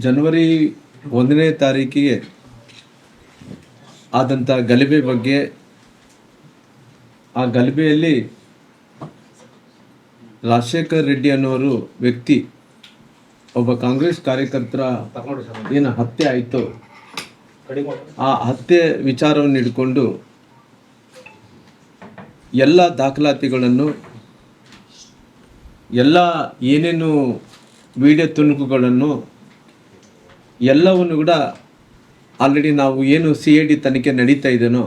ಜನವರಿ 1ನೇ ತಾರೀಕಿಗೆ ಆದಂಥ ಗಲಭೆ ಬಗ್ಗೆ, ಆ ಗಲಭೆಯಲ್ಲಿ ರಾಜಶೇಖರ್ ರೆಡ್ಡಿ ಅನ್ನೋರು ವ್ಯಕ್ತಿ, ಒಬ್ಬ ಕಾಂಗ್ರೆಸ್ ಕಾರ್ಯಕರ್ತರ ಏನು ಹತ್ಯೆ ಆಯಿತು, ಆ ಹತ್ಯೆ ವಿಚಾರವನ್ನು ಹಿಡ್ಕೊಂಡು ಎಲ್ಲ ದಾಖಲಾತಿಗಳನ್ನು, ಎಲ್ಲ ಏನೇನು ವಿಡಿಯೋ ತುಣುಕುಗಳನ್ನು ಎಲ್ಲವನ್ನು ಕೂಡ ಆಲ್ರೆಡಿ ನಾವು ಏನು CID ತನಿಖೆ ನಡೀತಾ ಇದೆಯೋ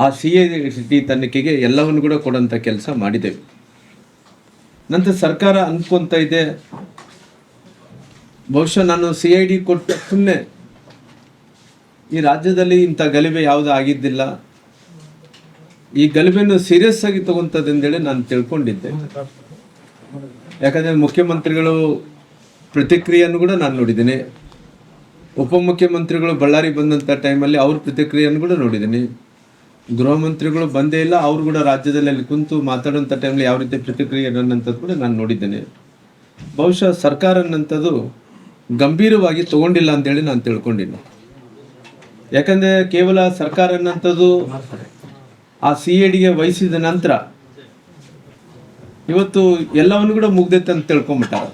ಆ CID ತನಿಖೆಗೆ ಎಲ್ಲವನ್ನು ಕೂಡ ಕೊಡೋಂಥ ಕೆಲಸ ಮಾಡಿದ್ದೇವೆ. ನಂತರ ಸರ್ಕಾರ ಅನ್ಕೊಂತ ಇದೆ, ಬಹುಶಃ ನಾನು CID ಕೊಟ್ಟ ಸುಮ್ಮನೆ ಈ ರಾಜ್ಯದಲ್ಲಿ ಇಂಥ ಗಲಭೆ ಯಾವುದೂ ಆಗಿದ್ದಿಲ್ಲ, ಈ ಗಲಭೆಯನ್ನು ಸೀರಿಯಸ್ ಆಗಿ ತಗೊಂತದಂದೇಳಿ ನಾನು ತಿಳ್ಕೊಂಡಿದ್ದೆ. ಯಾಕಂದರೆ ಮುಖ್ಯಮಂತ್ರಿಗಳು ಪ್ರತಿಕ್ರಿಯೆಯನ್ನು ಕೂಡ ನಾನು ನೋಡಿದ್ದೀನಿ, ಉಪಮುಖ್ಯಮಂತ್ರಿಗಳು ಬಳ್ಳಾರಿ ಬಂದಂಥ ಟೈಮಲ್ಲಿ ಅವ್ರ ಪ್ರತಿಕ್ರಿಯೆಯನ್ನು ಕೂಡ ನೋಡಿದ್ದೀನಿ, ಗೃಹ ಮಂತ್ರಿಗಳು ಬಂದೇ ಇಲ್ಲ, ಅವರು ಕೂಡ ರಾಜ್ಯದಲ್ಲಿ ಅಲ್ಲಿ ಕುಂತು ಮಾತಾಡೋಂಥ ಟೈಮಲ್ಲಿ ಯಾವ ರೀತಿ ಪ್ರತಿಕ್ರಿಯೆ ಅನ್ನೋಂಥದ್ದು ಕೂಡ ನಾನು ನೋಡಿದ್ದೇನೆ. ಬಹುಶಃ ಸರ್ಕಾರ ಅನ್ನೋಂಥದ್ದು ಗಂಭೀರವಾಗಿ ತಗೊಂಡಿಲ್ಲ ಅಂತೇಳಿ ನಾನು ತಿಳ್ಕೊಂಡಿನಿ. ಯಾಕಂದರೆ ಕೇವಲ ಸರ್ಕಾರ ಅನ್ನೋಂಥದ್ದು ಆ CIDಗೆ ವಹಿಸಿದ ನಂತರ ಇವತ್ತು ಎಲ್ಲವನ್ನು ಕೂಡ ಮುಗ್ದೈತೆ ಅಂತ ತಿಳ್ಕೊಂಬಿಟ್ಟಾರ.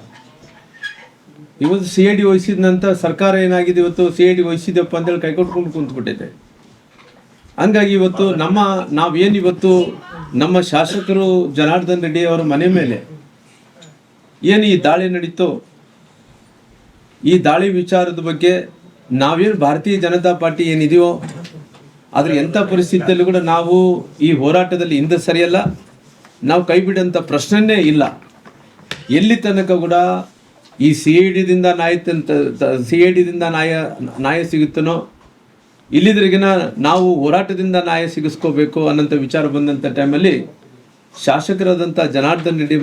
ಇವತ್ತು CID ವಹಿಸಿದ ನಂತರ ಸರ್ಕಾರ ಏನಾಗಿದೆ, ಇವತ್ತು CID ವಹಿಸಿದಪ್ಪ ಅಂತೇಳಿ ಕೈಕೊಟ್ಕೊಂಡು ಕುಂತ್ಬಿಟ್ಟೈತೆ. ಹಂಗಾಗಿ ಇವತ್ತು ನಾವೇನಿವತ್ತು ನಮ್ಮ ಶಾಸಕರು ಜನಾರ್ದನ್ ರೆಡ್ಡಿ ಅವರ ಮನೆ ಮೇಲೆ ಏನು ಈ ದಾಳಿ ನಡೀತೋ, ಈ ದಾಳಿ ವಿಚಾರದ ಬಗ್ಗೆ ನಾವೇನು ಭಾರತೀಯ ಜನತಾ ಪಾರ್ಟಿ ಏನಿದೆಯೋ ಆದರೆ ಎಂಥ ಪರಿಸ್ಥಿತಿಯಲ್ಲೂ ಕೂಡ ನಾವು ಈ ಹೋರಾಟದಲ್ಲಿ ಹಿಂದೆ ಸರಿಯಲ್ಲ, ನಾವು ಕೈ ಬಿಡೋಂಥ ಪ್ರಶ್ನೆನೇ ಇಲ್ಲ. ಎಲ್ಲಿ ತನಕ ಕೂಡ ಈ CIDದಿಂದ ನ್ಯಾಯ ಸಿಗುತ್ತನೋ ಇಲ್ಲಿದ್ರಿಗಿನ ನಾವು ಹೋರಾಟದಿಂದ ನ್ಯಾಯ ಸಿಗಿಸ್ಕೋಬೇಕು ಅನ್ನೋಂಥ ವಿಚಾರ ಬಂದಂಥ ಟೈಮಲ್ಲಿ ಶಾಸಕರಾದಂಥ ಜನಾರ್ದನ್ ರೆಡ್ಡಿ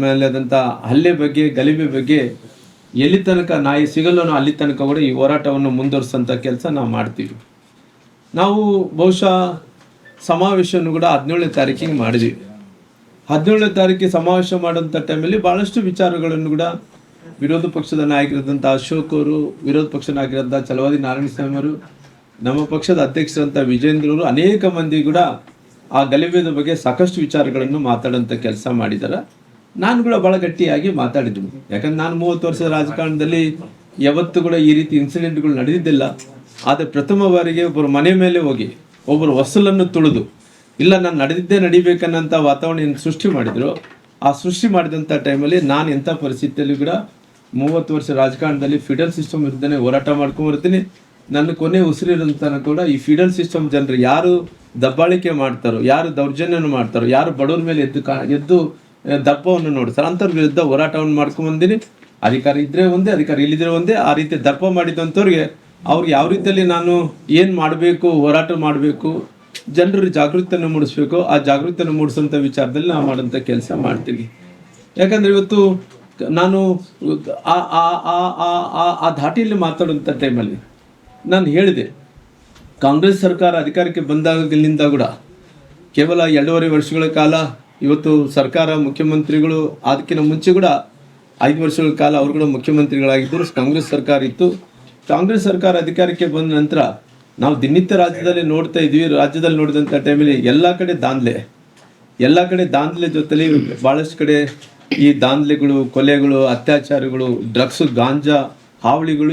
ಮೇಲೆ ಆದಂಥ ಹಲ್ಲೆ ಬಗ್ಗೆ, ಗಲಭೆ ಬಗ್ಗೆ ಎಲ್ಲಿ ತನಕ ನ್ಯಾಯ ಸಿಗಲ್ಲನೋ ಅಲ್ಲಿ ತನಕ ಕೂಡ ಈ ಹೋರಾಟವನ್ನು ಮುಂದುವರಿಸೋಂಥ ಕೆಲಸ ನಾವು ಮಾಡ್ತೀವಿ. ನಾವು ಬಹುಶಃ ಸಮಾವೇಶವನ್ನು ಕೂಡ 17ನೇ ತಾರೀಕಿಗೆ ಮಾಡಿದ್ವಿ. 17ನೇ ತಾರೀಕಿಗೆ ಸಮಾವೇಶ ಮಾಡೋಂಥ ಟೈಮಲ್ಲಿ ಭಾಳಷ್ಟು ವಿಚಾರಗಳನ್ನು ಕೂಡ ವಿರೋಧ ಪಕ್ಷದ ನಾಯಕರಾದಂಥ ಅಶೋಕ್ ಅವರು, ವಿರೋಧ ಪಕ್ಷದ ನಾಯಕರಾದಂಥ ಚಲವಾದಿ ನಾರಾಯಣಸ್ವಾಮಿ ಅವರು, ನಮ್ಮ ಪಕ್ಷದ ಅಧ್ಯಕ್ಷರಂಥ ವಿಜೇಂದ್ರ ಅವರು, ಅನೇಕ ಮಂದಿ ಕೂಡ ಆ ಗಲಭೆದ ಬಗ್ಗೆ ಸಾಕಷ್ಟು ವಿಚಾರಗಳನ್ನು ಮಾತಾಡೋಂಥ ಕೆಲಸ ಮಾಡಿದ್ದಾರೆ. ನಾನು ಕೂಡ ಭಾಳ ಗಟ್ಟಿಯಾಗಿ ಮಾತಾಡಿದ್ವಿ. ಯಾಕಂದ್ರೆ ನಾನು 30 ವರ್ಷದ ರಾಜಕಾರಣದಲ್ಲಿ ಯಾವತ್ತೂ ಕೂಡ ಈ ರೀತಿ ಇನ್ಸಿಡೆಂಟ್ಗಳು ನಡೆದಿದ್ದಿಲ್ಲ. ಆದರೆ ಪ್ರಥಮ ಬಾರಿಗೆ ಒಬ್ಬರು ಮನೆ ಮೇಲೆ ಹೋಗಿ ಒಬ್ಬರು ಹೊಸಲನ್ನು ತುಳಿದು ಇಲ್ಲ ನಾನು ನಡಿಬೇಕನ್ನಂಥ ವಾತಾವರಣ ಸೃಷ್ಟಿ ಮಾಡಿದ್ರು. ಆ ಸೃಷ್ಟಿ ಮಾಡಿದಂಥ ಟೈಮಲ್ಲಿ ನಾನು ಎಂಥ ಪರಿಸ್ಥಿತಿಯಲ್ಲಿ ಕೂಡ 30 ವರ್ಷ ರಾಜಕಾರಣದಲ್ಲಿ ಫೀಡಲ್ ಸಿಸ್ಟಮ್ ವಿರುದ್ಧನೇ ಹೋರಾಟ ಮಾಡ್ಕೊಂಡ್ಬರ್ತೀನಿ. ನನ್ನ ಕೊನೆ ಉಸಿರಿರೋಂಥ ಕೂಡ ಈ ಫೀಡಲ್ ಸಿಸ್ಟಮ್ ಜನರು ಯಾರು ದಬ್ಬಾಳಿಕೆ ಮಾಡ್ತಾರೋ, ಯಾರು ದೌರ್ಜನ್ಯವನ್ನು ಮಾಡ್ತಾರೋ, ಯಾರು ಬಡವ್ರ ಮೇಲೆ ಎದ್ದು ದರ್ಪವನ್ನು ನೋಡ್ತಾರೆ ಅಂಥವ್ರ ವಿರುದ್ಧ ಹೋರಾಟವನ್ನು ಮಾಡ್ಕೊಂಡ್ಬಂದಿನಿ. ಅಧಿಕಾರ ಇದ್ದರೆ ಒಂದೇ, ಅಧಿಕಾರ ಇಲ್ಲಿದ್ರೆ ಒಂದೇ. ಆ ರೀತಿ ದರ್ಪ ಮಾಡಿದಂಥವ್ರಿಗೆ ಅವ್ರಿಗೆ ಯಾವ ರೀತಿಯಲ್ಲಿ ನಾನು ಏನು ಮಾಡಬೇಕು, ಹೋರಾಟ ಮಾಡಬೇಕು, ಜನರ ಜಾಗೃತಿಯನ್ನು ಮೂಡಿಸ್ಬೇಕು, ಆ ಜಾಗೃತಿಯನ್ನು ಮೂಡಿಸೋಂಥ ವಿಚಾರದಲ್ಲಿ ನಾವು ಮಾಡೋಂಥ ಕೆಲಸ ಮಾಡ್ತೀವಿ. ಯಾಕಂದರೆ ಇವತ್ತು ನಾನು ಆ ಧಾಟಿಯಲ್ಲಿ ಮಾತಾಡುವಂಥ ಟೈಮಲ್ಲಿ ನಾನು ಹೇಳಿದೆ, ಕಾಂಗ್ರೆಸ್ ಸರ್ಕಾರ ಅಧಿಕಾರಕ್ಕೆ ಬಂದಾಗಲಿಂದ ಕೂಡ ಕೇವಲ 2.5 ವರ್ಷಗಳ ಕಾಲ ಇವತ್ತು ಸರ್ಕಾರ ಮುಖ್ಯಮಂತ್ರಿಗಳು ಅದಕ್ಕಿಂತ ಮುಂಚೆ ಕೂಡ 5 ವರ್ಷಗಳ ಕಾಲ ಅವರು ಕೂಡ ಮುಖ್ಯಮಂತ್ರಿಗಳಾಗಿದ್ದರು. ಕಾಂಗ್ರೆಸ್ ಸರ್ಕಾರ ಇತ್ತು. ಕಾಂಗ್ರೆಸ್ ಸರ್ಕಾರ ಅಧಿಕಾರಕ್ಕೆ ಬಂದ ನಂತರ ನಾವು ದಿನನಿತ್ಯ ರಾಜ್ಯದಲ್ಲಿ ನೋಡ್ತಾ ಇದ್ವಿ. ರಾಜ್ಯದಲ್ಲಿ ನೋಡಿದಂಥ ಟೈಮಲ್ಲಿ ಎಲ್ಲ ಕಡೆ ದಾಂಧಲೆ ಜೊತೆಲಿ ಭಾಳಷ್ಟು ಕಡೆ ಈ ದಾಂಧಲೆಗಳು, ಕೊಲೆಗಳು, ಅತ್ಯಾಚಾರಗಳು, ಡ್ರಗ್ಸು, ಗಾಂಜಾ ಹಾವಳಿಗಳು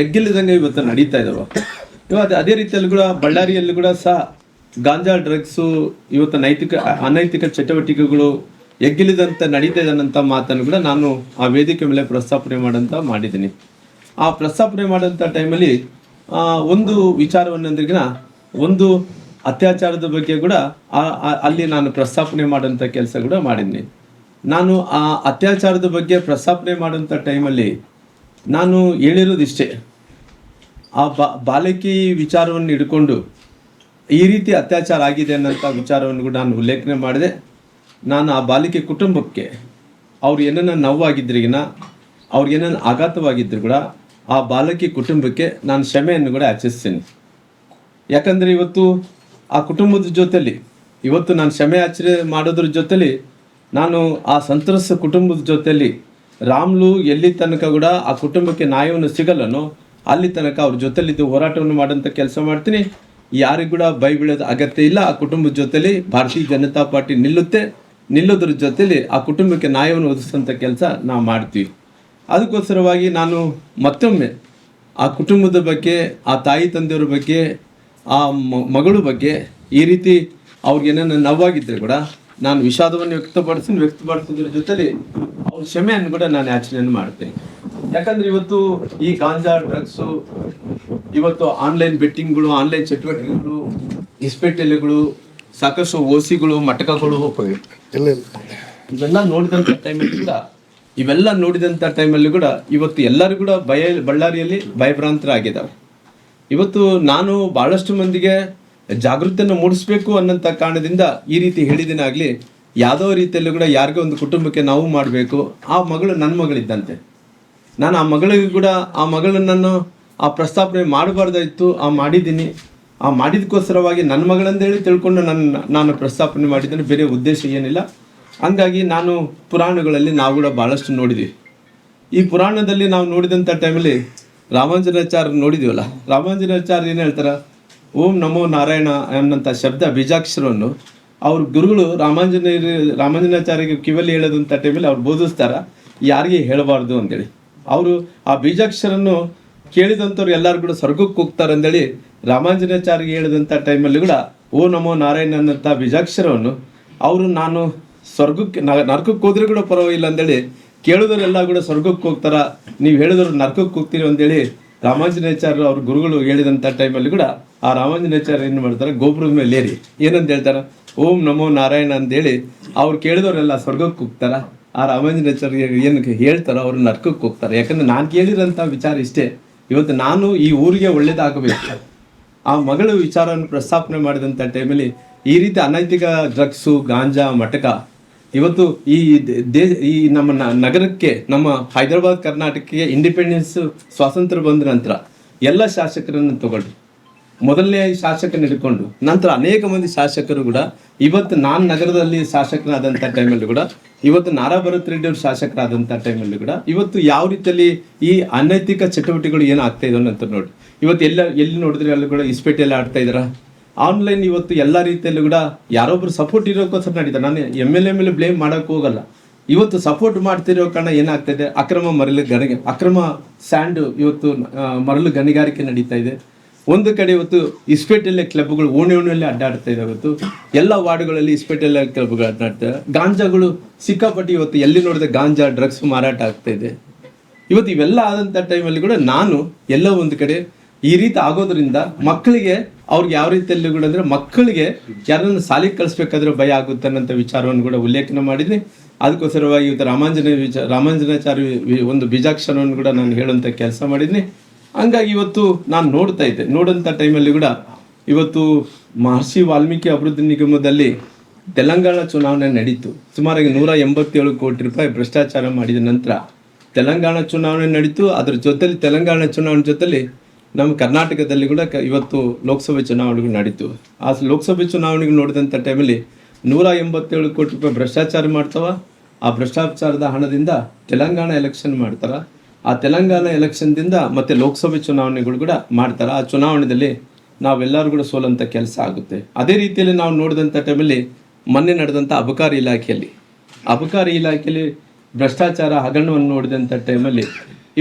ಎಗ್ಗಿಲ್ಲದಂಗೆ ಇವತ್ತು ನಡೀತಾ ಇದ್ದಾವೆ. ಇವತ್ತು ಅದೇ ರೀತಿಯಲ್ಲಿ ಕೂಡ ಬಳ್ಳಾರಿಯಲ್ಲಿ ಕೂಡ ಸಹ ಗಾಂಜಾ, ಡ್ರಗ್ಸು ಇವತ್ತು ಅನೈತಿಕ ಚಟುವಟಿಕೆಗಳು ಎಗ್ಗಿಲ್ಲದಂತ ನಡೀತಾ ಇದ್ದಾನಂಥ ಮಾತನ್ನು ಕೂಡ ನಾನು ಆ ವೇದಿಕೆ ಮೇಲೆ ಪ್ರಸ್ತಾಪನೆ ಮಾಡಿದ್ದೀನಿ. ಆ ಪ್ರಸ್ತಾಪನೆ ಮಾಡೋಂಥ ಟೈಮಲ್ಲಿ ಒಂದು ವಿಚಾರವನ್ನಂದ್ರಿಗಿನ ಒಂದು ಅತ್ಯಾಚಾರದ ಬಗ್ಗೆ ಕೂಡ ಅಲ್ಲಿ ನಾನು ಪ್ರಸ್ತಾಪನೆ ಮಾಡೋಂಥ ಕೆಲಸ ಕೂಡ ಮಾಡಿದ್ದೀನಿ. ನಾನು ಆ ಅತ್ಯಾಚಾರದ ಬಗ್ಗೆ ಪ್ರಸ್ತಾಪನೆ ಮಾಡೋಂಥ ಟೈಮಲ್ಲಿ ನಾನು ಹೇಳಿರೋದಿಷ್ಟೇ, ಆ ಬಾಲಕಿ ವಿಚಾರವನ್ನು ಹಿಡ್ಕೊಂಡು ಈ ರೀತಿ ಅತ್ಯಾಚಾರ ಆಗಿದೆ ಅನ್ನೋಂಥ ವಿಚಾರವನ್ನು ಕೂಡ ನಾನು ಉಲ್ಲೇಖನೆ ಮಾಡಿದೆ. ನಾನು ಆ ಬಾಲಿಕೆ ಕುಟುಂಬಕ್ಕೆ ಅವ್ರು ಏನನ್ನ ನೋವಾಗಿದ್ರಿಗಿನ, ಅವ್ರಿಗೇನನ್ನು ಆಘಾತವಾಗಿದ್ದರು ಕೂಡ ಆ ಬಾಲಕಿ ಕುಟುಂಬಕ್ಕೆ ನಾನು ಕ್ಷಮೆಯನ್ನು ಕೂಡ ಯಾಚಿಸ್ತೀನಿ. ಯಾಕಂದರೆ ಇವತ್ತು ಆ ಕುಟುಂಬದ ಜೊತೆಲಿ ಇವತ್ತು ನಾನು ಕ್ಷಮೆ ಯಾಚನೆ ಮಾಡೋದ್ರ ಜೊತೆಲಿ ನಾನು ಆ ಸಂತ್ರಸ್ತ ಕುಟುಂಬದ ಜೊತೆಲಿ ರಾಮ್ಲು ಎಲ್ಲಿ ತನಕ ಕೂಡ ಆ ಕುಟುಂಬಕ್ಕೆ ನ್ಯಾಯವನ್ನು ಸಿಗಲ್ಲನೋ ಅಲ್ಲಿ ತನಕ ಅವ್ರ ಜೊತೆಲಿದ್ದು ಹೋರಾಟವನ್ನು ಮಾಡೋಂಥ ಕೆಲಸ ಮಾಡ್ತೀನಿ. ಯಾರಿಗೂ ಕೂಡ ಬೈ ಬೀಳೋದ ಅಗತ್ಯ ಇಲ್ಲ. ಆ ಕುಟುಂಬದ ಜೊತೆಲಿ ಭಾರತೀಯ ಜನತಾ ಪಾರ್ಟಿ ನಿಲ್ಲೋದ್ರ ಜೊತೆಲಿ ಆ ಕುಟುಂಬಕ್ಕೆ ನ್ಯಾಯವನ್ನು ಒದಗಿಸೋಂಥ ಕೆಲಸ ನಾವು ಮಾಡ್ತೀವಿ. ಅದಕ್ಕೋಸ್ಕರವಾಗಿ ನಾನು ಮತ್ತೊಮ್ಮೆ ಆ ಕುಟುಂಬದ ಬಗ್ಗೆ, ಆ ತಾಯಿ ತಂದೆಯವ್ರ ಬಗ್ಗೆ, ಆ ಮಗಳ ಬಗ್ಗೆ ಈ ರೀತಿ ಅವ್ರಿಗೇನೇನು ನೋವಾಗಿದ್ದರೆ ಕೂಡ ನಾನು ವಿಷಾದವನ್ನು ವ್ಯಕ್ತಪಡಿಸೋದ್ರ ಜೊತೆಲಿ ಅವ್ರ ಕ್ಷಮೆಯನ್ನು ಕೂಡ ನಾನು ಯಾಚನೆಯನ್ನು ಮಾಡ್ತೇನೆ. ಯಾಕಂದ್ರೆ ಇವತ್ತು ಈ ಗಾಂಜಾ, ಡ್ರಗ್ಸು, ಇವತ್ತು ಆನ್ಲೈನ್ ಬೆಟ್ಟಿಂಗ್ಗಳು, ಆನ್ಲೈನ್ ಚಟುವಟಿಕೆಗಳು, ಇಸ್ಪೇಟೆಲೆಗಳು, ಸಾಕಷ್ಟು ಓಸಿಗಳು, ಮಟಕಗಳು ಇವೆಲ್ಲ ನೋಡಿದಂಥ ಟೈಮಲ್ಲಿ ಕೂಡ ಇವತ್ತು ಎಲ್ಲರೂ ಕೂಡ ಬಳ್ಳಾರಿಯಲ್ಲಿ ಭಯಭ್ರಾಂತರಾಗಿದ್ದಾವೆ. ಇವತ್ತು ನಾನು ಭಾಳಷ್ಟು ಮಂದಿಗೆ ಜಾಗೃತಿಯನ್ನು ಮೂಡಿಸ್ಬೇಕು ಅನ್ನೋಂಥ ಕಾರಣದಿಂದ ಈ ರೀತಿ ಹೇಳಿದಿನಾಗಲಿ, ಯಾವುದೋ ರೀತಿಯಲ್ಲೂ ಕೂಡ ಯಾರಿಗೋ ಒಂದು ಕುಟುಂಬಕ್ಕೆ ನಾವು ಮಾಡಬೇಕು. ಆ ಮಗಳು ನನ್ನ ಮಗಳಿದ್ದಂತೆ. ನಾನು ಆ ಮಗಳಿಗೂ ಕೂಡ ಆ ಮಗಳನ್ನು ಆ ಪ್ರಸ್ತಾಪನೆ ಮಾಡಬಾರ್ದಾಯಿತು. ಮಾಡಿದ್ದೀನಿ. ಮಾಡಿದಕ್ಕೋಸ್ಕರವಾಗಿ ನನ್ನ ಮಗಳಂದೇಳಿ ತಿಳ್ಕೊಂಡು ನಾನು ಪ್ರಸ್ತಾಪನೆ ಮಾಡಿದ್ದೇನೆ. ಬೇರೆ ಉದ್ದೇಶ ಏನಿಲ್ಲ. ಹಂಗಾಗಿ ನಾನು ಪುರಾಣಗಳಲ್ಲಿ ನಾವು ಕೂಡ ಭಾಳಷ್ಟು ನೋಡಿದ್ವಿ. ಈ ಪುರಾಣದಲ್ಲಿ ನಾವು ನೋಡಿದಂಥ ಟೈಮಲ್ಲಿ ರಾಮಾಂಜನಾಚಾರ್ಯ ನೋಡಿದೀವಲ್ಲ, ರಾಮಾಂಜನಾಚಾರ್ಯ ಏನು ಹೇಳ್ತಾರೆ, ಓಂ ನಮೋ ನಾರಾಯಣ ಅನ್ನೋಂಥ ಶಬ್ದ ಬೀಜಾಕ್ಷರವನ್ನು ಅವ್ರ ಗುರುಗಳು ರಾಮಾಂಜನಾಚಾರ್ಯಗೆ ಕಿವಲ್ಲಿ ಹೇಳೋದಂಥ ಟೈಮಲ್ಲಿ ಅವ್ರು ಬೋಧಿಸ್ತಾರ, ಯಾರಿಗೆ ಹೇಳಬಾರ್ದು ಅಂತೇಳಿ. ಅವರು ಆ ಬೀಜಾಕ್ಷರನ್ನು ಕೇಳಿದಂಥವ್ರು ಎಲ್ಲರೂ ಕೂಡ ಸ್ವರ್ಗಕ್ಕೆ ಹೋಗ್ತಾರೆ ಅಂದೇಳಿ ರಾಮಾಂಜನಾಚಾರ್ಯಗೆ ಹೇಳಿದಂಥ ಟೈಮಲ್ಲಿ ಕೂಡ ಓ ನಮೋ ನಾರಾಯಣ ಅನ್ನೋಂಥ ಬೀಜಾಕ್ಷರವನ್ನು ಅವರು ನಾನು ಸ್ವರ್ಗಕ್ಕೆ ನರಕಕ್ಕೆ ಹೋದ್ರೆ ಕೂಡ ಪರವಾಗಿಲ್ಲ ಅಂದೇಳಿ ಕೇಳಿದವರೆಲ್ಲ ಕೂಡ ಸ್ವರ್ಗಕ್ಕೆ ಹೋಗ್ತಾರ, ನೀವು ಹೇಳಿದ್ರು ನರಕಕ್ಕೆ ಹೋಗ್ತೀರಿ ಅಂತೇಳಿ ರಾಮಾಂಜನಾಚಾರ್ಯ ಅವ್ರ ಗುರುಗಳು ಹೇಳಿದಂಥ ಟೈಮಲ್ಲಿ ಕೂಡ ಆ ರಾಮಾಂಜನಾಚಾರ್ಯ ಏನು ಮಾಡ್ತಾರೆ, ಗೋಪುರದ ಮೇಲೆ ಏರಿ ಏನಂತ ಹೇಳ್ತಾರೆ, ಓಂ ನಮೋ ನಾರಾಯಣ ಅಂತೇಳಿ ಅವ್ರು ಕೇಳಿದವರೆಲ್ಲ ಸ್ವರ್ಗಕ್ಕೆ ಹೋಗ್ತಾರ. ಆ ರಾಮಾಂಜನಾಚಾರ್ಯ ಏನಕ್ಕೆ ಹೇಳ್ತಾರೋ ಅವ್ರು ನರಕಕ್ಕೆ ಹೋಗ್ತಾರೆ. ಯಾಕಂದ್ರೆ ನಾನು ಕೇಳಿರೋಂಥ ವಿಚಾರ ಇಷ್ಟೇ, ಇವತ್ತು ನಾನು ಈ ಊರಿಗೆ ಒಳ್ಳೇದಾಗಬೇಕು. ಆ ಮಗಳ ವಿಚಾರವನ್ನು ಪ್ರಸ್ತಾಪನೆ ಮಾಡಿದಂಥ ಟೈಮಲ್ಲಿ ಈ ರೀತಿ ಅನೈತಿಕ ಡ್ರಗ್ಸು, ಗಾಂಜಾ, ಮಟಕ ಇವತ್ತು ಈ ನಮ್ಮ ನಗರಕ್ಕೆ, ನಮ್ಮ ಹೈದರಾಬಾದ್ ಕರ್ನಾಟಕಕ್ಕೆ ಇಂಡಿಪೆಂಡೆನ್ಸ್ ಸ್ವಾತಂತ್ರ್ಯ ಬಂದ ನಂತರ ಎಲ್ಲ ಶಾಸಕರನ್ನು ತಗೊಂಡು ಮೊದಲನೇ ಶಾಸಕನ ಹಿಡ್ಕೊಂಡು ನಂತರ ಅನೇಕ ಮಂದಿ ಶಾಸಕರು ಕೂಡ ಇವತ್ತು ನಾನು ನಗರದಲ್ಲಿ ಶಾಸಕರಾದಂಥ ಟೈಮಲ್ಲಿ ಕೂಡ ಇವತ್ತು ನಾರಾ ಭರತ್ ರೆಡ್ಡಿ ಅವರು ಶಾಸಕರಾದಂಥ ಟೈಮಲ್ಲಿ ಕೂಡ ಇವತ್ತು ಯಾವ ರೀತಿಯಲ್ಲಿ ಈ ಅನೈತಿಕ ಚಟುವಟಿಕೆಗಳು ಏನು ಆಗ್ತಾ ಇದೆ ಅಂತ ನೋಡಿ. ಇವತ್ತು ಎಲ್ಲಿ ನೋಡಿದ್ರೆ ಅಲ್ಲಿ ಕೂಡ ಇಸ್ಪೇಟೆಲ್ಲ ಆಡ್ತಾ ಇದಾರ. ಆನ್ಲೈನ್ ಇವತ್ತು ಎಲ್ಲ ರೀತಿಯಲ್ಲೂ ಕೂಡ ಯಾರೊಬ್ರು ಸಪೋರ್ಟ್ ಇರೋಕ್ಕೋಸ್ಕರ ನಡೀತಾರೆ. ನಾನು ಎಮ್ ಎಲ್ ಬ್ಲೇಮ್ ಮಾಡೋಕ್ಕೆ ಹೋಗಲ್ಲ. ಇವತ್ತು ಸಪೋರ್ಟ್ ಮಾಡ್ತಿರೋ ಕಾರಣ ಏನಾಗ್ತಾಯಿದೆ, ಅಕ್ರಮ ಸ್ಯಾಂಡ್ ಇವತ್ತು ಮರಳು ಗಣಿಗಾರಿಕೆ ನಡೀತಾ ಇದೆ. ಒಂದು ಕಡೆ ಇವತ್ತು ಇಸ್ಪೇಟೆಲ್ಲ ಕ್ಲಬ್ಗಳು ಓಣಿಯಲ್ಲಿ ಅಡ್ಡಾಡ್ತಾ ಇದೆ. ಇವತ್ತು ಎಲ್ಲ ವಾರ್ಡ್ಗಳಲ್ಲಿ ಇಸ್ಪೇಟೆಲ್ಲ ಕ್ಲಬ್ಗಳು ಅಡ್ಡಾಡ್ತಾ ಇದೆ. ಗಾಂಜಾಗಳು ಸಿಕ್ಕಾಪಟ್ಟಿ ಇವತ್ತು ಎಲ್ಲಿ ನೋಡಿದ್ರೆ ಗಾಂಜಾ, ಡ್ರಗ್ಸ್ ಮಾರಾಟ ಆಗ್ತಾ ಇದೆ. ಇವತ್ತು ಇವೆಲ್ಲ ಆದಂಥ ಟೈಮಲ್ಲಿ ಕೂಡ ನಾನು ಎಲ್ಲ ಒಂದು ಕಡೆ ಈ ರೀತಿ ಆಗೋದ್ರಿಂದ ಮಕ್ಕಳಿಗೆ ಅವ್ರಿಗೆ ಯಾವ ರೀತಿಯಲ್ಲಿ ಕೂಡ ಅಂದರೆ ಮಕ್ಕಳಿಗೆ ಯಾರನ್ನು ಶಾಲೆಗೆ ಕಳಿಸ್ಬೇಕಾದ್ರೆ ಭಯ ಆಗುತ್ತೆ ಅನ್ನೋಂಥ ವಿಚಾರವನ್ನು ಕೂಡ ಉಲ್ಲೇಖನ ಮಾಡಿದ್ನಿ. ಅದಕ್ಕೋಸ್ಕರವಾಗಿ ಇವತ್ತು ರಾಮಾಂಜನಾಚಾರ್ಯ ಒಂದು ಬೀಜಾಕ್ಷರವನ್ನು ಕೂಡ ನಾನು ಹೇಳುವಂಥ ಕೆಲಸ ಮಾಡಿದ್ನಿ. ಹಂಗಾಗಿ ಇವತ್ತು ನಾನು ನೋಡೋಂಥ ಟೈಮಲ್ಲಿ ಕೂಡ ಇವತ್ತು ಮಹರ್ಷಿ ವಾಲ್ಮೀಕಿ ಅಭಿವೃದ್ಧಿ ನಿಗಮದಲ್ಲಿ ತೆಲಂಗಾಣ ಚುನಾವಣೆ ನಡೀತು. ಸುಮಾರಾಗಿ 187 ಕೋಟಿ ರೂಪಾಯಿ ಭ್ರಷ್ಟಾಚಾರ ಮಾಡಿದ ನಂತರ ತೆಲಂಗಾಣ ಚುನಾವಣೆ ನಡೀತು. ಅದ್ರ ಜೊತೆಲಿ ತೆಲಂಗಾಣ ಚುನಾವಣೆ ಜೊತೆಲಿ ನಮ್ಮ ಕರ್ನಾಟಕದಲ್ಲಿ ಕೂಡ ಇವತ್ತು ಲೋಕಸಭೆ ಚುನಾವಣೆಗಳು ನಡೀತು. ಆ ಲೋಕಸಭೆ ಚುನಾವಣೆಗಳು ನೋಡಿದಂಥ ಟೈಮಲ್ಲಿ 187 ಕೋಟಿ ರೂಪಾಯಿ ಭ್ರಷ್ಟಾಚಾರ ಮಾಡ್ತಾವ. ಆ ಭ್ರಷ್ಟಾಚಾರದ ಹಣದಿಂದ ತೆಲಂಗಾಣ ಎಲೆಕ್ಷನ್ ಮಾಡ್ತಾರೆ. ಆ ತೆಲಂಗಾಣ ಎಲೆಕ್ಷನ್ದಿಂದ ಮತ್ತೆ ಲೋಕಸಭೆ ಚುನಾವಣೆಗಳು ಕೂಡ ಮಾಡ್ತಾರೆ. ಆ ಚುನಾವಣೆಯಲ್ಲಿ ನಾವೆಲ್ಲರೂ ಕೂಡ ಸೋಲಂಥ ಕೆಲಸ ಆಗುತ್ತೆ. ಅದೇ ರೀತಿಯಲ್ಲಿ ನಾವು ನೋಡಿದಂಥ ಟೈಮಲ್ಲಿ ಮೊನ್ನೆ ನಡೆದಂಥ ಅಬಕಾರಿ ಇಲಾಖೆಯಲ್ಲಿ ಭ್ರಷ್ಟಾಚಾರ ಹಗರಣವನ್ನು ನೋಡಿದಂಥ ಟೈಮಲ್ಲಿ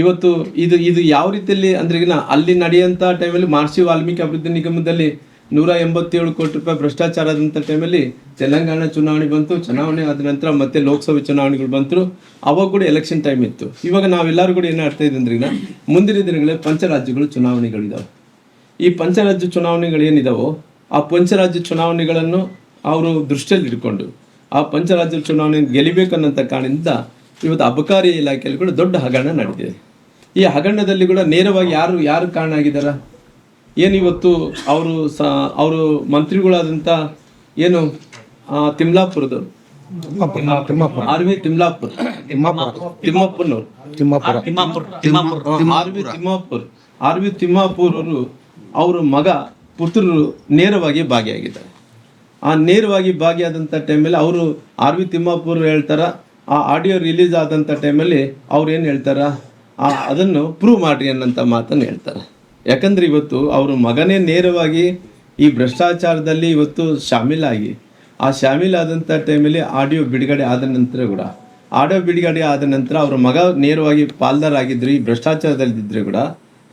ಇವತ್ತು ಇದು ಯಾವ ರೀತಿಯಲ್ಲಿ ಅಂದ್ರೆಗಿನ ಅಲ್ಲಿ ನಡೆಯುವಂಥ ಟೈಮಲ್ಲಿ ಮಹರ್ಷಿ ವಾಲ್ಮೀಕಿ ಅಭಿವೃದ್ಧಿ ನಿಗಮದಲ್ಲಿ 187 ಕೋಟಿ ರೂಪಾಯಿ ಭ್ರಷ್ಟಾಚಾರ ಆದಂಥ ಟೈಮಲ್ಲಿ ತೆಲಂಗಾಣ ಚುನಾವಣೆ ಬಂತು. ಚುನಾವಣೆ ಆದ ನಂತರ ಮತ್ತೆ ಲೋಕಸಭೆ ಚುನಾವಣೆಗಳು ಬಂತು. ಅವಾಗ ಕೂಡ ಎಲೆಕ್ಷನ್ ಟೈಮ್ ಇತ್ತು. ಇವಾಗ ನಾವೆಲ್ಲರೂ ಕೂಡ ಏನು ಆಗ್ತಾ ಇದೆ ಅಂದ್ರೆಗಿನ ಮುಂದಿನ ದಿನಗಳಲ್ಲಿ ಪಂಚರಾಜ್ಯಗಳು ಚುನಾವಣೆಗಳಿದಾವೆ. ಈ ಪಂಚರಾಜ್ಯ ಚುನಾವಣೆಗಳು ಏನಿದಾವೋ ಆ ಪಂಚರಾಜ್ಯ ಚುನಾವಣೆಗಳನ್ನು ಅವರು ದೃಷ್ಟಿಯಲ್ಲಿ ಇಟ್ಕೊಂಡು ಆ ಪಂಚರಾಜ್ಯ ಚುನಾವಣೆ ಗೆಲ್ಲಬೇಕನ್ನೋಂಥ ಕಾರಣದಿಂದ ಇವತ್ತು ಅಬಕಾರಿ ಇಲಾಖೆಯಲ್ಲಿ ಕೂಡ ದೊಡ್ಡ ಹಗರಣ ನಡೆದಿದೆ. ಈ ಹಗರಣದಲ್ಲಿ ಕೂಡ ನೇರವಾಗಿ ಯಾರು ಕಾರಣ ಆಗಿದ್ದಾರ, ಏನು ಇವತ್ತು ಅವರು ಮಂತ್ರಿಗಳಾದಂಥ ಏನು ತಿಮ್ಲಾಪುರದವರು ಆರ್ ವಿ ತಿಮ್ಮಾಪುರ್ ಅವರು ಮಗ ಪುತ್ರರು ನೇರವಾಗಿ ಭಾಗಿಯಾಗಿದ್ದಾರೆ. ಆ ನೇರವಾಗಿ ಭಾಗಿಯಾದಂಥ ಟೈಮಲ್ಲಿ ಅವರು ಆರ್ ವಿ ತಿಮ್ಮಾಪುರ್ ಹೇಳ್ತಾರ, ಆ ಆಡಿಯೋ ರಿಲೀಸ್ ಆದಂಥ ಟೈಮಲ್ಲಿ ಅವ್ರು ಏನು ಹೇಳ್ತಾರೆ, ಅದನ್ನು ಪ್ರೂವ್ ಮಾಡಿರಿ ಅನ್ನೋಂಥ ಮಾತನ್ನು ಹೇಳ್ತಾರೆ. ಯಾಕಂದರೆ ಇವತ್ತು ಅವ್ರ ಮಗನೇ ನೇರವಾಗಿ ಈ ಭ್ರಷ್ಟಾಚಾರದಲ್ಲಿ ಇವತ್ತು ಶಾಮೀಲಾಗಿ ಆ ಶಾಮೀಲಾದಂಥ ಟೈಮಲ್ಲಿ ಆಡಿಯೋ ಬಿಡುಗಡೆ ಆದ ನಂತರ ಕೂಡ ಆದ ನಂತರ ಅವ್ರ ಮಗ ನೇರವಾಗಿ ಪಾಲ್ದಾರ್ ಆಗಿದ್ರು ಈ ಭ್ರಷ್ಟಾಚಾರದಲ್ಲಿದ್ದರೆ ಕೂಡ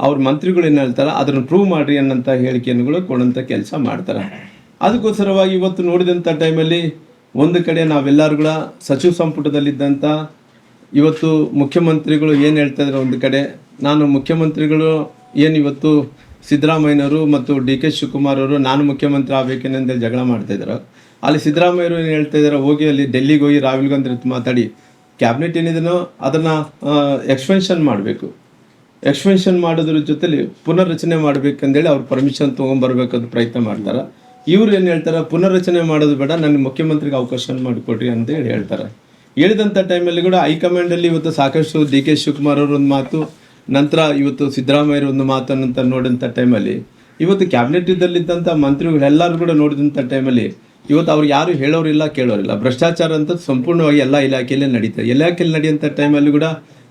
ಅವ್ರ ಮಂತ್ರಿಗಳು ಏನು ಹೇಳ್ತಾರೆ, ಅದನ್ನು ಪ್ರೂವ್ ಮಾಡಿರಿ ಅನ್ನೋಂಥ ಹೇಳಿಕೆಗಳು ಕೊಡೋಂಥ ಕೆಲಸ ಮಾಡ್ತಾರೆ. ಅದಕ್ಕೋಸ್ಕರವಾಗಿ ಇವತ್ತು ನೋಡಿದಂಥ ಟೈಮಲ್ಲಿ ಒಂದು ಕಡೆ ನಾವೆಲ್ಲರೂ ಕೂಡ ಸಚಿವ ಸಂಪುಟದಲ್ಲಿದ್ದಂಥ ಇವತ್ತು ಮುಖ್ಯಮಂತ್ರಿಗಳು ಏನು ಹೇಳ್ತಾ ಇದ್ದಾರೆ, ಒಂದು ಕಡೆ ನಾನು ಮುಖ್ಯಮಂತ್ರಿಗಳು ಏನು ಇವತ್ತು ಸಿದ್ದರಾಮಯ್ಯನವರು ಮತ್ತು ಡಿ.ಕೆ. ಶಿವಕುಮಾರ್ ಅವರು ನಾನು ಮುಖ್ಯಮಂತ್ರಿ ಆಗಬೇಕೇನೆಂದು ಜಗಳ ಮಾಡ್ತಾಯಿದ್ರು. ಅಲ್ಲಿ ಸಿದ್ದರಾಮಯ್ಯವರು ಏನು ಹೇಳ್ತಾ ಇದ್ದಾರೆ, ಹೋಗಿ ಅಲ್ಲಿ ಡೆಲ್ಲಿಗೆ ಹೋಗಿ ರಾಹುಲ್ ಗಾಂಧಿ ಜೊತೆ ಮಾತಾಡಿ ಕ್ಯಾಬಿನೆಟ್ ಏನಿದೆಯೋ ಅದನ್ನು ಎಕ್ಸ್ಪೆನ್ಷನ್ ಮಾಡೋದ್ರ ಜೊತೆಲಿ ಪುನರ್ರಚನೆ ಮಾಡಬೇಕಂದೇಳಿ ಅವ್ರು ಪರ್ಮಿಷನ್ ತೊಗೊಂಬರ್ಬೇಕಂತ ಪ್ರಯತ್ನ ಮಾಡ್ತಾರೆ. ಇವ್ರು ಏನು ಹೇಳ್ತಾರೆ, ಪುನರ್ರಚನೆ ಮಾಡೋದು ಬೇಡ, ನನಗೆ ಮುಖ್ಯಮಂತ್ರಿಗೆ ಅವಕಾಶ ಮಾಡಿಕೊಡ್ರಿ ಅಂತೇಳಿ ಹೇಳ್ತಾರೆ. ಹೇಳಿದಂಥ ಟೈಮಲ್ಲಿ ಕೂಡ ಹೈಕಮಾಂಡಲ್ಲಿ ಇವತ್ತು ಸಾಕಷ್ಟು ಡಿ.ಕೆ. ಶಿವಕುಮಾರ್ ಅವರು ಒಂದು ಮಾತು, ನಂತರ ಇವತ್ತು ಸಿದ್ದರಾಮಯ್ಯರು ಒಂದು ಮಾತನ್ನಂತ ನೋಡಿದಂಥ ಟೈಮಲ್ಲಿ ಇವತ್ತು ಕ್ಯಾಬಿನೆಟ್ದಲ್ಲಿದ್ದಂಥ ಮಂತ್ರಿಗಳೆಲ್ಲರೂ ಕೂಡ ನೋಡಿದಂಥ ಟೈಮಲ್ಲಿ ಇವತ್ತು ಅವ್ರು ಯಾರು ಹೇಳೋರಿಲ್ಲ ಕೇಳೋರಿಲ್ಲ. ಭ್ರಷ್ಟಾಚಾರ ಅಂತ ಸಂಪೂರ್ಣವಾಗಿ ಎಲ್ಲ ಇಲಾಖೆಯಲ್ಲೇ ನಡೀತಾರೆ. ಇಲಾಖೆಯಲ್ಲಿ ನಡೆಯುವಂಥ ಟೈಮಲ್ಲಿ ಕೂಡ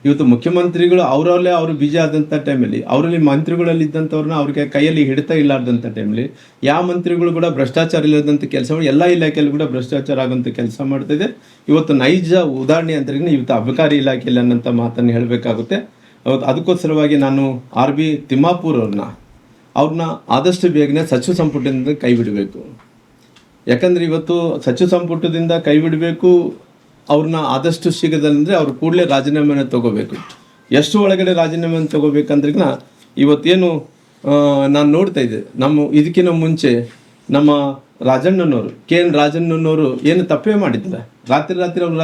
ಇವತ್ತು ಮುಖ್ಯಮಂತ್ರಿಗಳು ಅವರಲ್ಲೇ ಅವರು ಬಿಜಿ ಆದಂಥ ಟೈಮಲ್ಲಿ ಅವರಲ್ಲಿ ಮಂತ್ರಿಗಳಲ್ಲಿ ಇದ್ದಂಥವ್ರನ್ನ ಅವ್ರಿಗೆ ಕೈಯಲ್ಲಿ ಹಿಡಿತಾ ಇಲ್ಲಾರ್ದಂಥ ಟೈಮಲ್ಲಿ ಯಾವ ಮಂತ್ರಿಗಳು ಕೂಡ ಭ್ರಷ್ಟಾಚಾರ ಇಲ್ಲದಂಥ ಕೆಲಸಗಳು ಎಲ್ಲ ಇಲಾಖೆಯಲ್ಲಿ ಕೂಡ ಭ್ರಷ್ಟಾಚಾರ ಆಗೋಂಥ ಕೆಲಸ ಮಾಡ್ತಾಯಿದೆ. ಇವತ್ತು ನೈಜ ಉದಾಹರಣೆ ಅಂದ್ರೆ ಇವತ್ತು ಅಬಕಾರಿ ಇಲಾಖೆಯಲ್ಲಿ ಅನ್ನೋಂಥ ಮಾತನ್ನು ಹೇಳಬೇಕಾಗುತ್ತೆ. ಅದಕ್ಕೋಸ್ಕರವಾಗಿ ನಾನು RB ತಿಮ್ಮಾಪುರ್ ಅವ್ರನ್ನ ಆದಷ್ಟು ಬೇಗನೆ ಸಚಿವ ಸಂಪುಟದಿಂದ ಕೈ ಬಿಡಬೇಕು. ಯಾಕಂದರೆ ಇವತ್ತು ಸಚಿವ ಸಂಪುಟದಿಂದ ಕೈ ಬಿಡಬೇಕು, ಅವ್ರನ್ನ ಆದಷ್ಟು ಶೀಘ್ರದಲ್ಲಿ ಅವ್ರು ಕೂಡಲೇ ರಾಜೀನಾಮೆಯನ್ನು ತೊಗೋಬೇಕು. ಎಷ್ಟು ಒಳಗಡೆ ರಾಜೀನಾಮೆಯನ್ನು ತೊಗೋಬೇಕಂದ್ರಿಗಿನ ಇವತ್ತೇನು ನಾನು ನೋಡ್ತಾ ಇದ್ದೆ, ಇದಕ್ಕಿಂತ ಮುಂಚೆ ನಮ್ಮ ರಾಜಣ್ಣನವರು KN ರಾಜಣ್ಣನವರು ಏನು ತಪ್ಪೇ ಮಾಡಿದ್ದಿಲ್ಲ, ರಾತ್ರಿ ಅವ್ರು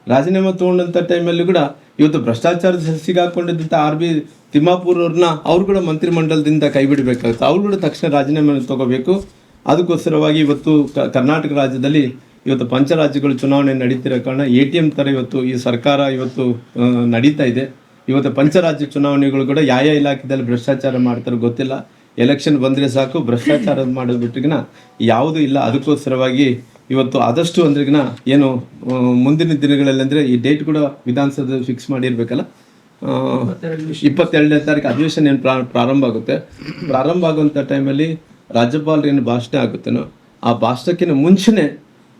ರಾಜೀನಾಮೆ ತೊಗೊಂಡಂಥ ಟೈಮಲ್ಲಿ ಕೂಡ ಇವತ್ತು ಭ್ರಷ್ಟಾಚಾರದ ಸಿಗಾಕೊಂಡಿದ್ದಂಥ RB ತಿಮ್ಮಾಪುರ್ ಅವ್ರು ಕೂಡ ಮಂತ್ರಿಮಂಡಲದಿಂದ ಕೈ ಬಿಡಬೇಕಾಗುತ್ತೆ. ಅವ್ರು ಕೂಡ ತಕ್ಷಣ ರಾಜೀನಾಮೆಯನ್ನು ತೊಗೋಬೇಕು. ಅದಕ್ಕೋಸ್ಕರವಾಗಿ ಇವತ್ತು ಕರ್ನಾಟಕ ರಾಜ್ಯದಲ್ಲಿ ಇವತ್ತು ಪಂಚರಾಜ್ಯಗಳು ಚುನಾವಣೆ ನಡೀತಿರೋ ಕಾರಣ ATM ಥರ ಇವತ್ತು ಈ ಸರ್ಕಾರ ಇವತ್ತು ನಡೀತಾ ಇದೆ. ಇವತ್ತು ಪಂಚರಾಜ್ಯ ಚುನಾವಣೆಗಳು ಕೂಡ ಯಾವ ಇಲಾಖೆಯಲ್ಲಿ ಭ್ರಷ್ಟಾಚಾರ ಮಾಡ್ತಾರೋ ಗೊತ್ತಿಲ್ಲ. ಎಲೆಕ್ಷನ್ ಬಂದರೆ ಸಾಕು ಭ್ರಷ್ಟಾಚಾರ ಮಾಡೋದು ಬಿಟ್ಟಿಗಿನ ಯಾವುದೂ ಇಲ್ಲ. ಅದಕ್ಕೋಸ್ಕರವಾಗಿ ಇವತ್ತು ಆದಷ್ಟು ಅಂದ್ರಿಗಿನ ಏನು ಮುಂದಿನ ದಿನಗಳಲ್ಲಿ ಅಂದರೆ ಈ ಡೇಟ್ ಕೂಡ ವಿಧಾನಸೌಧ ಫಿಕ್ಸ್ ಮಾಡಿರ್ಬೇಕಲ್ಲ, 22ನೇ ತಾರೀಕು ಅಧಿವೇಶನ ಏನು ಪ್ರಾರಂಭ ಆಗುವಂಥ ಟೈಮಲ್ಲಿ ರಾಜ್ಯಪಾಲರು ಏನು ಭಾಷಣ ಆಗುತ್ತೇನೋ ಆ ಭಾಷಣಕ್ಕಿಂತ ಮುಂಚೆನೇ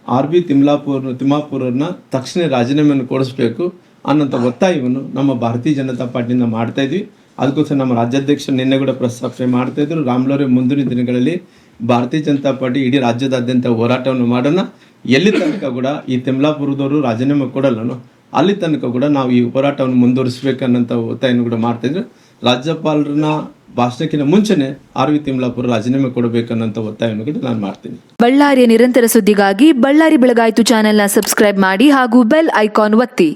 RB ತಿಮ್ಮಾಪುರನ್ನ ತಕ್ಷಣ ರಾಜೀನಾಮೆಯನ್ನು ಕೊಡಿಸ್ಬೇಕು ಅನ್ನೋಂಥ ಒತ್ತಾಯವನ್ನು ನಮ್ಮ ಭಾರತೀಯ ಜನತಾ ಪಾರ್ಟಿಯಿಂದ ಮಾಡ್ತಾಯಿದ್ವಿ. ಅದಕ್ಕೋಸ್ಕರ ನಮ್ಮ ರಾಜ್ಯಾಧ್ಯಕ್ಷರು ನಿನ್ನೆ ಕೂಡ ಪ್ರಸ್ತಾಪನೆ ಮಾಡ್ತಾಯಿದ್ರು. ರಾಮ್ಲೋರೆ ಮುಂದಿನ ದಿನಗಳಲ್ಲಿ ಭಾರತೀಯ ಜನತಾ ಪಾರ್ಟಿ ಇಡೀ ರಾಜ್ಯದಾದ್ಯಂತ ಹೋರಾಟವನ್ನು ಮಾಡೋಣ. ಎಲ್ಲಿ ತನಕ ಕೂಡ ಈ ತಿಮ್ಲಾಪುರದವರು ರಾಜೀನಾಮೆ ಕೊಡಲ್ಲನೋ ಅಲ್ಲಿ ತನಕ ಕೂಡ ನಾವು ಈ ಹೋರಾಟವನ್ನು ಮುಂದುವರಿಸಬೇಕನ್ನೋಂಥ ಒತ್ತಾಯವನ್ನು ಕೂಡ ಮಾಡ್ತಾಯಿದ್ರು. ರಾಜ್ಯಪಾಲರನ್ನ ಭಾಷಣಕ್ಕಿಂತ ಮುಂಚೆನೆ RB ತಿಮ್ಲಾಪುರ ರಾಜೀನಾಮೆ ಕೊಡಬೇಕನ್ನೋಂಥ ಒತ್ತಾಯವನ್ನು ಕೂಡ ನಾನು ಮಾಡ್ತೀನಿ. ಬಳ್ಳಾರಿಯ ನಿರಂತರ ಸುದ್ದಿಗಾಗಿ ಬಳ್ಳಾರಿ ಬೆಳಗಾಯಿತು ಚಾನೆಲ್ನ ಸಬ್ಸ್ಕ್ರೈಬ್ ಮಾಡಿ ಹಾಗೂ ಬೆಲ್ ಐಕಾನ್ ಒತ್ತಿ.